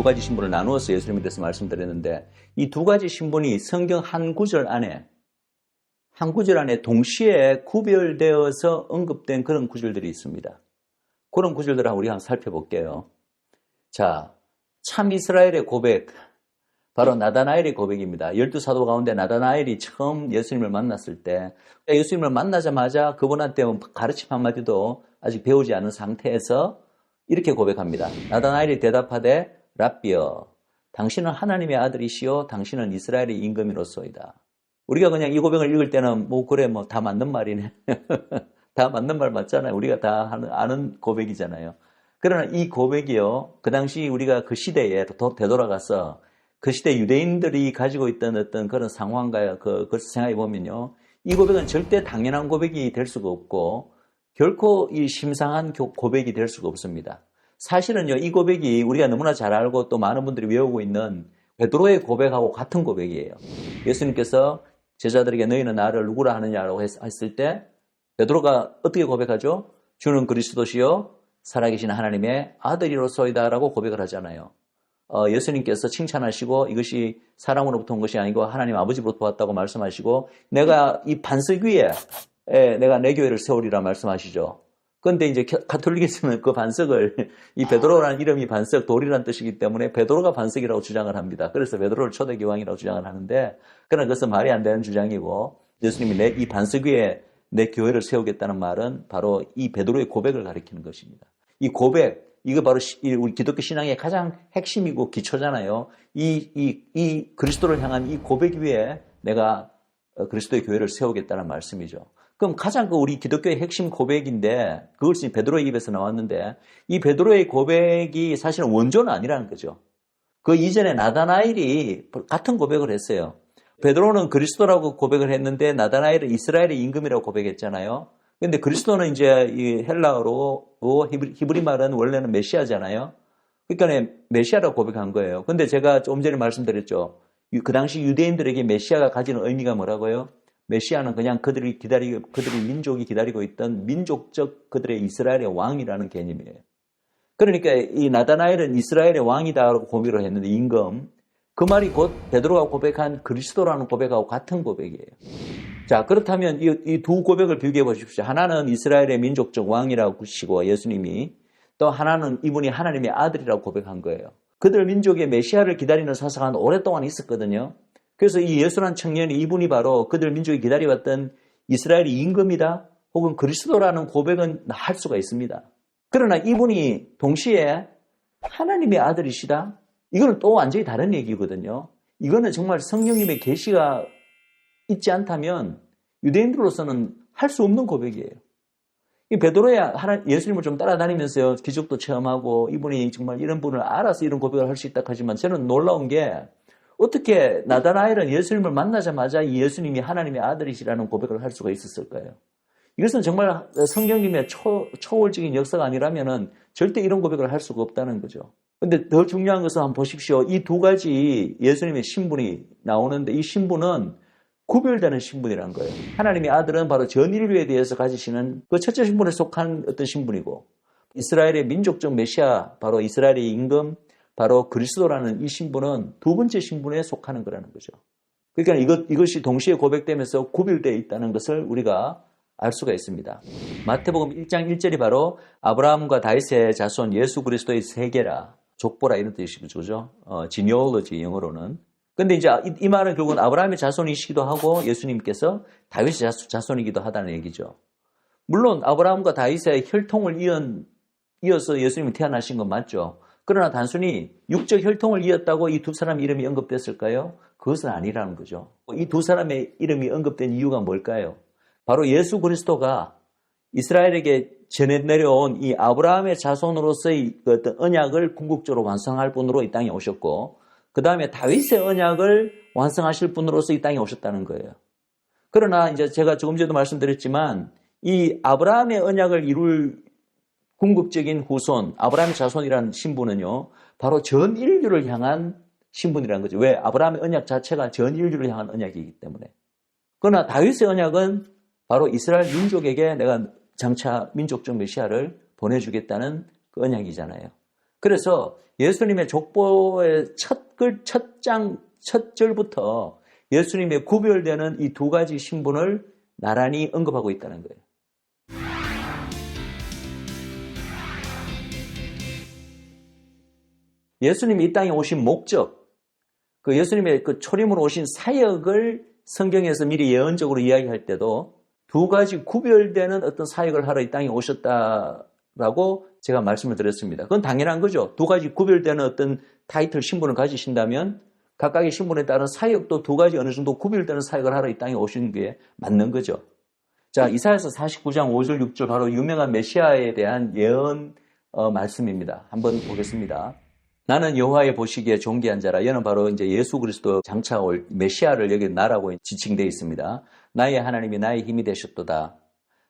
두 가지 신분을 나누어서 예수님에 대해서 말씀드렸는데 이 두 가지 신분이 성경 한 구절 안에 동시에 구별되어서 언급된 그런 구절들이 있습니다. 그런 구절들을 우리 한번 살펴볼게요. 자, 참 이스라엘의 고백, 바로 나다나엘의 고백입니다. 12사도 가운데 나다나엘이 처음 예수님을 만났을 때 예수님을 만나자마자 그분한테 가르침 한마디도 아직 배우지 않은 상태에서 이렇게 고백합니다. 나다나엘이 대답하되 랍비여, 당신은 하나님의 아들이시요 당신은 이스라엘의 임금이로소이다. 우리가 그냥 이 고백을 읽을 때는 다 맞는 말이네. 다 맞는 말 맞잖아요. 우리가 다 아는 고백이잖아요. 그러나 이 고백이요, 그 당시 우리가 그 시대에 되돌아가서 그 시대 유대인들이 가지고 있던 어떤 그런 상황과 그것을 생각해 보면요, 이 고백은 절대 당연한 고백이 될 수가 없고 결코 이 심상한 고백이 될 수가 없습니다. 사실은요, 이 고백이 우리가 너무나 잘 알고 또 많은 분들이 외우고 있는 베드로의 고백하고 같은 고백이에요. 예수님께서 제자들에게 너희는 나를 누구라 하느냐라고 했을 때 베드로가 어떻게 고백하죠? 주는 그리스도시요 살아계신 하나님의 아들이로소이다라고 고백을 하잖아요. 예수님께서 칭찬하시고 이것이 사람으로부터 온 것이 아니고 하나님 아버지로부터 왔다고 말씀하시고 내가 이 반석 위에 내가 내 교회를 세우리라 말씀하시죠. 그런데 이제 가톨릭에서는 그 반석을 이 베드로라는 이름이 반석, 돌이라는 뜻이기 때문에 베드로가 반석이라고 주장을 합니다. 그래서 베드로를 초대교황이라고 주장을 하는데 그러나 그것은 말이 안 되는 주장이고 예수님이 이 반석 위에 내 교회를 세우겠다는 말은 바로 이 베드로의 고백을 가리키는 것입니다. 이 고백, 이거 바로 우리 기독교 신앙의 가장 핵심이고 기초잖아요. 이 그리스도를 향한 이 고백 위에 내가 그리스도의 교회를 세우겠다는 말씀이죠. 그럼 가장 우리 기독교의 핵심 고백인데 그것이 베드로의 입에서 나왔는데 이 베드로의 고백이 사실은 원조는 아니라는 거죠. 그 이전에 나다나엘이 같은 고백을 했어요. 베드로는 그리스도라고 고백을 했는데 나다나엘은 이스라엘의 임금이라고 고백했잖아요. 근데 그리스도는 이제 이 헬라어로 히브리 말은 원래는 메시아잖아요. 그러니까 메시아라고 고백한 거예요. 근데 제가 좀 전에 말씀드렸죠. 그 당시 유대인들에게 메시아가 가지는 의미가 뭐라고요? 메시아는 그냥 그들의 민족이 기다리고 있던 민족적 그들의 이스라엘의 왕이라는 개념이에요. 그러니까 이 나다나엘은 이스라엘의 왕이다라고 고백을 했는데 임금. 그 말이 곧 베드로가 고백한 그리스도라는 고백하고 같은 고백이에요. 자, 그렇다면 이 두 고백을 비교해 보십시오. 하나는 이스라엘의 민족적 왕이라고 하시고 예수님이, 또 하나는 이분이 하나님의 아들이라고 고백한 거예요. 그들 민족의 메시아를 기다리는 사사가 오랫동안 있었거든요. 그래서 이 예수라는 청년이 이분이 바로 그들 민족이 기다려왔던 이스라엘의 임금이다 혹은 그리스도라는 고백은 할 수가 있습니다. 그러나 이분이 동시에 하나님의 아들이시다? 이거는 또 완전히 다른 얘기거든요. 이거는 정말 성령님의 계시가 있지 않다면 유대인들로서는 할 수 없는 고백이에요. 이 베드로야 예수님을 좀 따라다니면서 기적도 체험하고 이분이 정말 이런 분을 알아서 이런 고백을 할 수 있다 하지만 저는 놀라운 게 어떻게 나다나엘은 예수님을 만나자마자 이 예수님이 하나님의 아들이시라는 고백을 할 수가 있었을까요? 이것은 정말 성령님의 초월적인 역사가 아니라면은 절대 이런 고백을 할 수가 없다는 거죠. 근데 더 중요한 것은 한번 보십시오. 이 두 가지 예수님의 신분이 나오는데 이 신분은 구별되는 신분이라는 거예요. 하나님의 아들은 바로 전 인류에 대해서 가지시는 그 첫째 신분에 속한 어떤 신분이고 이스라엘의 민족적 메시아, 바로 이스라엘의 임금, 바로 그리스도라는 이 신분은 두 번째 신분에 속하는 거라는 거죠. 그러니까 이것이 동시에 고백되면서 구별되어 있다는 것을 우리가 알 수가 있습니다. 마태복음 1장 1절이 바로 아브라함과 다윗의 자손 예수 그리스도의 세계라, 족보라 이런 뜻이죠. genealogy 영어로는. 근데 이제 이 말은 결국은 아브라함의 자손이시기도 하고 예수님께서 다윗의 자손이기도 하다는 얘기죠. 물론 아브라함과 다윗의 혈통을 이어서 예수님이 태어나신 건 맞죠. 그러나 단순히 육적 혈통을 이었다고 이 두 사람 이름이 언급됐을까요? 그것은 아니라는 거죠. 이 두 사람의 이름이 언급된 이유가 뭘까요? 바로 예수 그리스도가 이스라엘에게 전해 내려온 이 아브라함의 자손으로서의 어떤 언약을 궁극적으로 완성할 분으로 이 땅에 오셨고 그 다음에 다윗의 언약을 완성하실 분으로서 이 땅에 오셨다는 거예요. 그러나 이제 제가 조금 전에도 말씀드렸지만 이 아브라함의 언약을 이룰 궁극적인 후손, 아브라함의 자손이라는 신분은요, 바로 전 인류를 향한 신분이라는 거죠. 왜? 아브라함의 언약 자체가 전 인류를 향한 언약이기 때문에. 그러나 다윗의 언약은 바로 이스라엘 민족에게 내가 장차 민족적 메시아를 보내주겠다는 그 언약이잖아요. 그래서 예수님의 족보의 첫 절부터 예수님의 구별되는 이 두 가지 신분을 나란히 언급하고 있다는 거예요. 예수님이 이 땅에 오신 목적, 그 예수님의 그 초림으로 오신 사역을 성경에서 미리 예언적으로 이야기할 때도 두 가지 구별되는 어떤 사역을 하러 이 땅에 오셨다라고 제가 말씀을 드렸습니다. 그건 당연한 거죠. 두 가지 구별되는 어떤 타이틀 신분을 가지신다면 각각의 신분에 따른 사역도 두 가지 어느 정도 구별되는 사역을 하러 이 땅에 오신 게 맞는 거죠. 자, 이사야서 49장 5절 6절 바로 유명한 메시아에 대한 예언 말씀입니다. 한번 보겠습니다. 나는 여호와의 보시기에 존귀한 자라. 이는 바로 이제 예수 그리스도 장차 올 메시아를 여기 나라고 지칭되어 있습니다. 나의 하나님이 나의 힘이 되셨도다.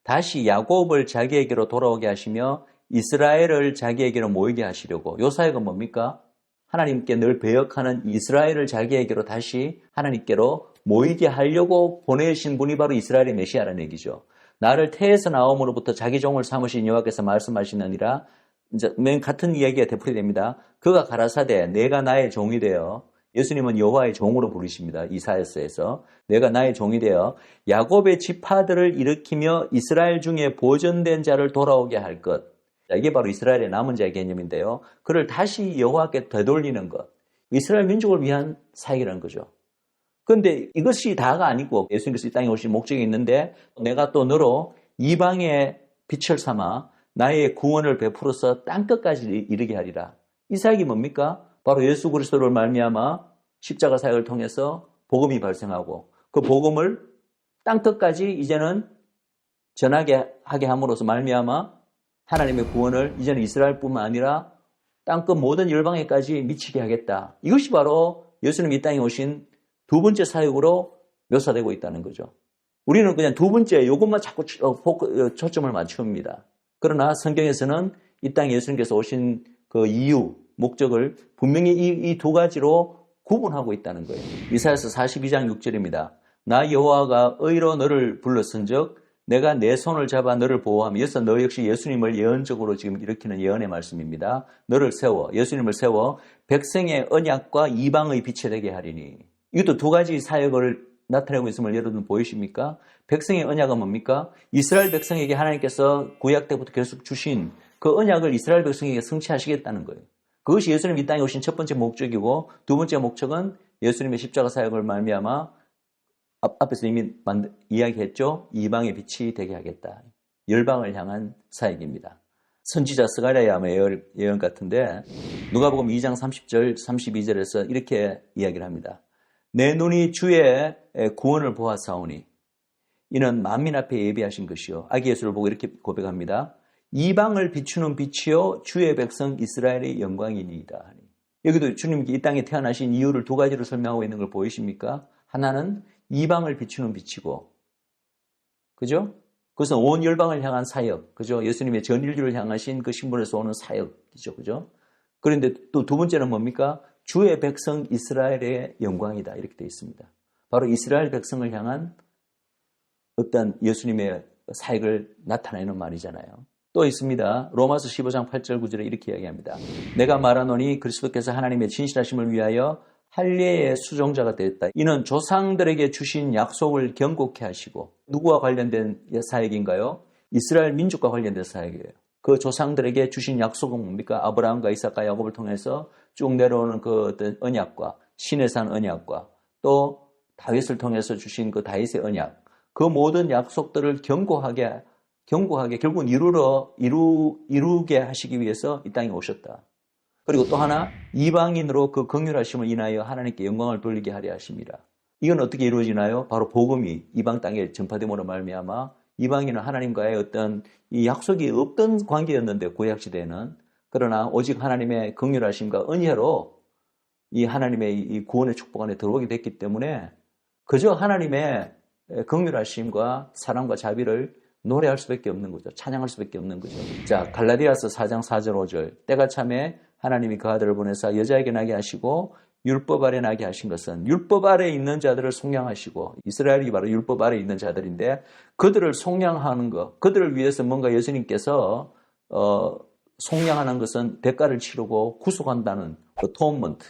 다시 야곱을 자기에게로 돌아오게 하시며 이스라엘을 자기에게로 모이게 하시려고. 요 사역은 뭡니까? 하나님께 늘 배역하는 이스라엘을 자기에게로 다시 하나님께로 모이게 하려고 보내신 분이 바로 이스라엘의 메시아라는 얘기죠. 나를 태에서 나옴으로부터 자기 종을 삼으신 여호와께서 말씀하시느니라. 이제 맨 같은 이야기가 되풀이됩니다. 그가 가라사대 내가 나의 종이 되어, 예수님은 여호와의 종으로 부르십니다. 이사야서에서 내가 나의 종이 되어 야곱의 지파들을 일으키며 이스라엘 중에 보존된 자를 돌아오게 할 것. 이게 바로 이스라엘의 남은 자의 개념인데요. 그를 다시 여호와께 되돌리는 것. 이스라엘 민족을 위한 사역이라는 거죠. 그런데 이것이 다가 아니고 예수님께서 이 땅에 오신 목적이 있는데 내가 또 너로 이방의 빛을 삼아 나의 구원을 베풀어서 땅끝까지 이르게 하리라. 이 사역이 뭡니까? 바로 예수 그리스도를 말미암아 십자가 사역을 통해서 복음이 발생하고 그 복음을 땅끝까지 이제는 전하게 하게 함으로써 말미암아 하나님의 구원을 이제는 이스라엘뿐만 아니라 땅끝 모든 열방에까지 미치게 하겠다. 이것이 바로 예수님이 이 땅에 오신 두 번째 사역으로 묘사되고 있다는 거죠. 우리는 그냥 두 번째 이것만 자꾸 초점을 맞춥니다. 그러나 성경에서는 이 땅에 예수님께서 오신 그 이유, 목적을 분명히 이 두 가지로 구분하고 있다는 거예요. 이사야서 42장 6절입니다. 나 여호와가 의로 너를 불렀은즉 내가 내 손을 잡아 너를 보호하며, 이어서 너 역시 예수님을 예언적으로 지금 일으키는 예언의 말씀입니다. 너를 세워, 예수님을 세워 백성의 언약과 이방의 빛이 되게 하리니. 이것도 두 가지 사역을 나타내고 있음을 여러분 보이십니까? 백성의 언약은 뭡니까? 이스라엘 백성에게 하나님께서 구약 때부터 계속 주신 그 언약을 이스라엘 백성에게 성취하시겠다는 거예요. 그것이 예수님 이 땅에 오신 첫 번째 목적이고, 두 번째 목적은 예수님의 십자가 사역을 말미암아 앞에서 이미 이야기했죠. 이방의 빛이 되게 하겠다. 열방을 향한 사역입니다. 선지자 스가랴의 예언 같은데 누가복음 2장 30절 32절에서 이렇게 이야기를 합니다. 내 눈이 주의 구원을 보았사오니 이는 만민 앞에 예비하신 것이요. 아기 예수를 보고 이렇게 고백합니다. 이방을 비추는 빛이요 주의 백성 이스라엘의 영광이니이다. 여기도 주님이 이 땅에 태어나신 이유를 두 가지로 설명하고 있는 걸 보이십니까? 하나는 이방을 비추는 빛이고, 그죠? 그것은 온 열방을 향한 사역, 그죠? 예수님의 전 인류를 향하신 그 신분에서 오는 사역이죠, 그죠? 그런데 또 두 번째는 뭡니까? 주의 백성 이스라엘의 영광이다, 이렇게 되어 있습니다. 바로 이스라엘 백성을 향한 어떤 예수님의 사역을 나타내는 말이잖아요. 또 있습니다. 로마서 15장 8절 9절에 이렇게 이야기합니다. 내가 말하노니 그리스도께서 하나님의 진실하심을 위하여 할례의 수종자가 되었다. 이는 조상들에게 주신 약속을 경고케 하시고, 누구와 관련된 사역인가요? 이스라엘 민족과 관련된 사역이에요. 그 조상들에게 주신 약속은 뭡니까? 아브라함과 이삭과 야곱을 통해서 쭉 내려오는 그 어떤 언약과 신의 산 언약과 또 다윗을 통해서 주신 그 다윗의 언약, 그 모든 약속들을 경고하게 결국은 이루게 하시기 위해서 이 땅에 오셨다. 그리고 또 하나, 이방인으로 그 긍휼하심을 인하여 하나님께 영광을 돌리게 하려 하십니다. 이건 어떻게 이루어지나요? 바로 복음이 이방 땅에 전파됨으로 말미암아 이방인은 하나님과의 어떤 이 약속이 없던 관계였는데, 구약시대에는. 그러나 오직 하나님의 긍휼하심과 은혜로 이 하나님의 이 구원의 축복 안에 들어오게 됐기 때문에 그저 하나님의 긍휼하심과 사랑과 자비를 노래할 수밖에 없는 거죠. 찬양할 수밖에 없는 거죠. 자, 갈라디아서 4장 4절 5절. 때가 참에 하나님이 그 아들을 보내사 여자에게 나게 하시고 율법 아래 나게 하신 것은 율법 아래 있는 자들을 속량하시고, 이스라엘이 바로 율법 아래 있는 자들인데 그들을 속량하는 것, 그들을 위해서 뭔가 예수님께서 속량하는 것은 대가를 치르고 구속한다는 atonement,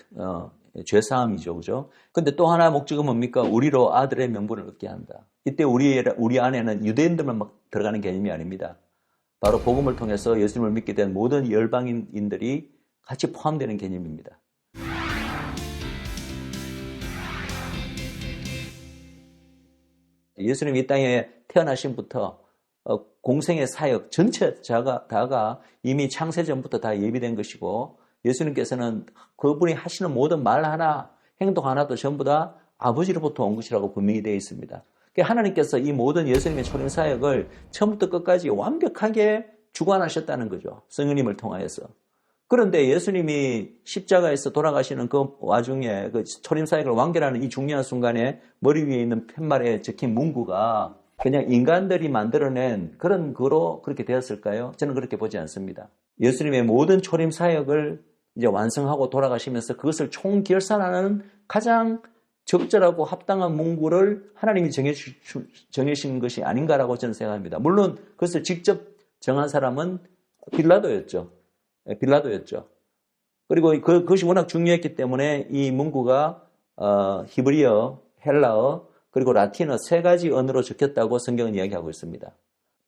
죄사함이죠. 그죠? 근데 또 하나의 목적은 뭡니까? 우리로 아들의 명분을 얻게 한다. 이때 우리 안에는 유대인들만 막 들어가는 개념이 아닙니다. 바로 복음을 통해서 예수님을 믿게 된 모든 열방인들이 같이 포함되는 개념입니다. 예수님이 이 땅에 태어나신부터 공생의 사역 전체 다가 이미 창세 전부터 다 예비된 것이고 예수님께서는 그분이 하시는 모든 말 하나, 행동 하나도 전부 다 아버지로부터 온 것이라고 분명히 되어 있습니다. 하나님께서 이 모든 예수님의 초림 사역을 처음부터 끝까지 완벽하게 주관하셨다는 거죠. 성령님을 통하여서. 그런데 예수님이 십자가에서 돌아가시는 그 와중에 그 초림 사역을 완결하는 이 중요한 순간에 머리 위에 있는 팻말에 적힌 문구가 그냥 인간들이 만들어낸 그런 거로 그렇게 되었을까요? 저는 그렇게 보지 않습니다. 예수님의 모든 초림 사역을 이제 완성하고 돌아가시면서 그것을 총결산하는 가장 적절하고 합당한 문구를 하나님이 정해주신 것이 아닌가라고 저는 생각합니다. 물론 그것을 직접 정한 사람은 빌라도였죠. 그리고 그것이 워낙 중요했기 때문에 이 문구가 히브리어, 헬라어, 그리고 라틴어 세 가지 언어로 적혔다고 성경은 이야기하고 있습니다.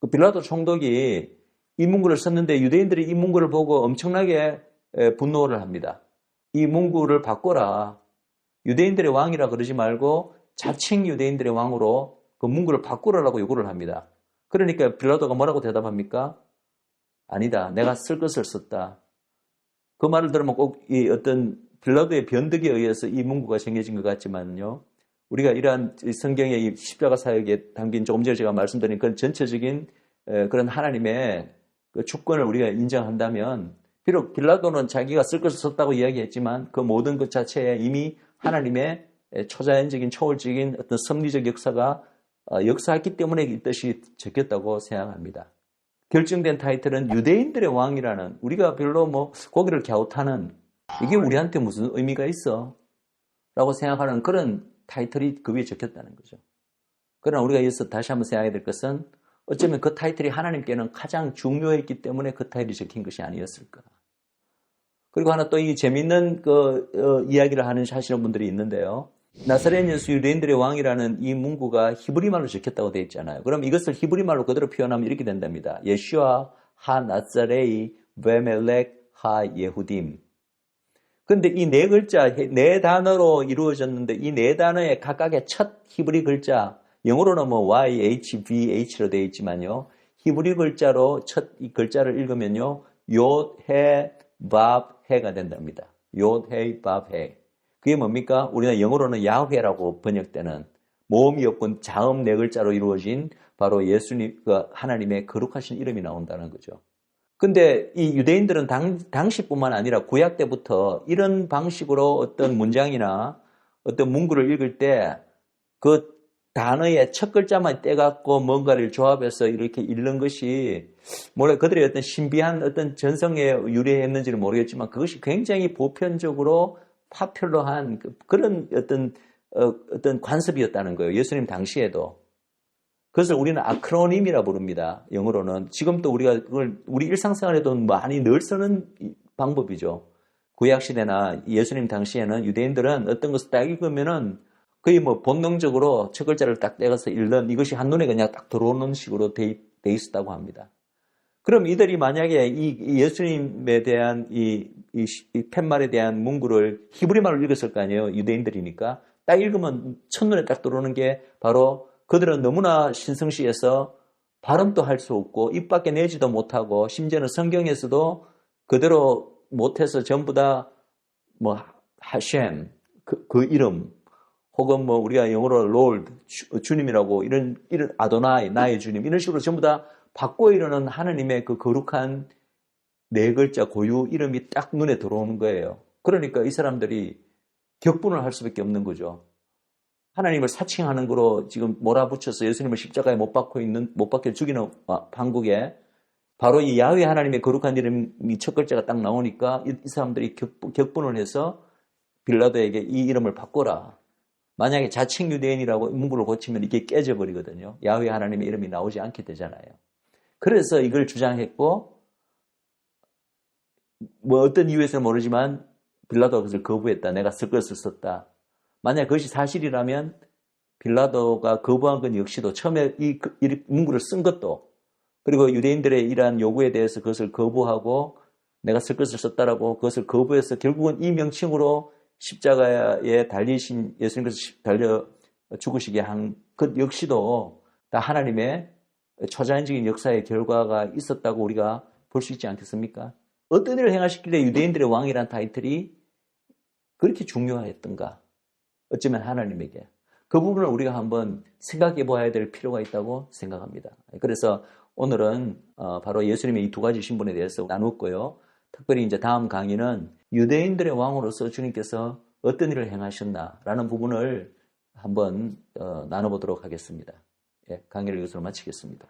그 빌라도 총독이 이 문구를 썼는데 유대인들이 이 문구를 보고 엄청나게 분노를 합니다. 이 문구를 바꿔라. 유대인들의 왕이라 그러지 말고 자칭 유대인들의 왕으로 그 문구를 바꾸라고 요구를 합니다. 그러니까 빌라도가 뭐라고 대답합니까? 아니다. 내가 쓸 것을 썼다. 그 말을 들으면 꼭 이 어떤 빌라도의 변덕에 의해서 이 문구가 정해진 것 같지만요. 우리가 이러한 성경의 이 십자가 사역에 담긴 조금 전에 제가 말씀드린 그런 전체적인 그런 하나님의 그 주권을 우리가 인정한다면 비록 빌라도는 자기가 쓸 것을 썼다고 이야기했지만 그 모든 것 자체에 이미 하나님의 초자연적인 초월적인 어떤 섭리적 역사가 역사했기 때문에 이 뜻이 적혔다고 생각합니다. 결정된 타이틀은 유대인들의 왕이라는 우리가 별로 뭐 고개를 갸웃하는 이게 우리한테 무슨 의미가 있어? 라고 생각하는 그런 타이틀이 그 위에 적혔다는 거죠. 그러나 우리가 여기서 다시 한번 생각해야 될 것은 어쩌면 그 타이틀이 하나님께는 가장 중요했기 때문에 그 타이틀이 적힌 것이 아니었을까. 그리고 하나 또 이 재밌는 이야기를 하시는 분들이 있는데요. 나사렛 예수 유대인들의 왕이라는 이 문구가 히브리 말로 적혔다고 되어 있잖아요. 그럼 이것을 히브리 말로 그대로 표현하면 이렇게 된답니다. 예슈아 하 나사레이 베멜렉 하 예후딤. 근데 이 네 글자, 네 단어로 이루어졌는데 이 네 단어의 각각의 첫 히브리 글자, 영어로는 뭐 YHVH로 되어 있지만요. 히브리 글자로 첫 이 글자를 읽으면요. 욤, 해, 밥, 해가 된답니다. 욤, 해, 밥, 해. 그게 뭡니까? 우리가 영어로는 야훼라고 번역되는 모음이 없고 자음 네 글자로 이루어진 바로 예수님, 하나님의 거룩하신 이름이 나온다는 거죠. 근데 이 유대인들은 당시뿐만 아니라 구약 때부터 이런 방식으로 어떤 문장이나 어떤 문구를 읽을 때 그 단어의 첫 글자만 떼갖고 뭔가를 조합해서 이렇게 읽는 것이 그들의 어떤 신비한 어떤 전성에 유래했는지는 모르겠지만 그것이 굉장히 보편적으로 파퓰러한 그런 어떤 관습이었다는 거예요. 예수님 당시에도. 그것을 우리는 아크로님이라 부릅니다. 영어로는. 지금도 우리가 그걸 우리 일상생활에도 많이 늘 쓰는 방법이죠. 구약시대나 예수님 당시에는 유대인들은 어떤 것을 딱 읽으면은 거의 뭐 본능적으로 첫 글자를 딱 떼어서 읽는 이것이 한눈에 그냥 딱 들어오는 식으로 돼 있었다고 합니다. 그럼 이들이 만약에 이 예수님에 대한 이 팻말에 대한 문구를 히브리말로 읽었을 거 아니에요. 유대인들이니까. 딱 읽으면 첫눈에 딱 들어오는 게 바로 그들은 너무나 신성시해서 발음도 할 수 없고 입 밖에 내지도 못하고 심지어는 성경에서도 그대로 못해서 전부 다 뭐 하셴 그 이름 혹은 뭐 우리가 영어로 롤드 주님이라고 이런 아도나이 나의 주님 이런 식으로 전부 다 바꿔 이르는 하나님의 그 거룩한 네 글자 고유 이름이 딱 눈에 들어오는 거예요. 그러니까 이 사람들이 격분을 할 수밖에 없는 거죠. 하나님을 사칭하는 거로 지금 몰아붙여서 예수님을 십자가에 못 박혀 죽이는 판국에 바로 이 야훼 하나님의 거룩한 이름이 첫 글자가 딱 나오니까 이 사람들이 격분을 해서 빌라도에게 이 이름을 바꿔라. 만약에 자칭 유대인이라고 문구를 고치면 이게 깨져버리거든요. 야훼 하나님의 이름이 나오지 않게 되잖아요. 그래서 이걸 주장했고 뭐 어떤 이유에서 모르지만 빌라도가 그것을 거부했다. 내가 쓸 것을 썼다. 만약 그것이 사실이라면 빌라도가 거부한 건 역시도 처음에 이 문구를 쓴 것도 그리고 유대인들의 이러한 요구에 대해서 그것을 거부하고 내가 쓸 것을 썼다라고 그것을 거부해서 결국은 이 명칭으로 십자가에 달리신 예수님께서 달려 죽으시게 한 것 역시도 다 하나님의 초자연적인 역사의 결과가 있었다고 우리가 볼 수 있지 않겠습니까? 어떤 일을 행하셨길래 유대인들의 왕이란 타이틀이 그렇게 중요했던가? 어쩌면 하나님에게. 그 부분을 우리가 한번 생각해 보아야 될 필요가 있다고 생각합니다. 그래서 오늘은 바로 예수님의 이 두 가지 신분에 대해서 나눴고요. 특별히 이제 다음 강의는 유대인들의 왕으로서 주님께서 어떤 일을 행하셨나라는 부분을 한번 나눠보도록 하겠습니다. 예, 강의를 이것으로 마치겠습니다.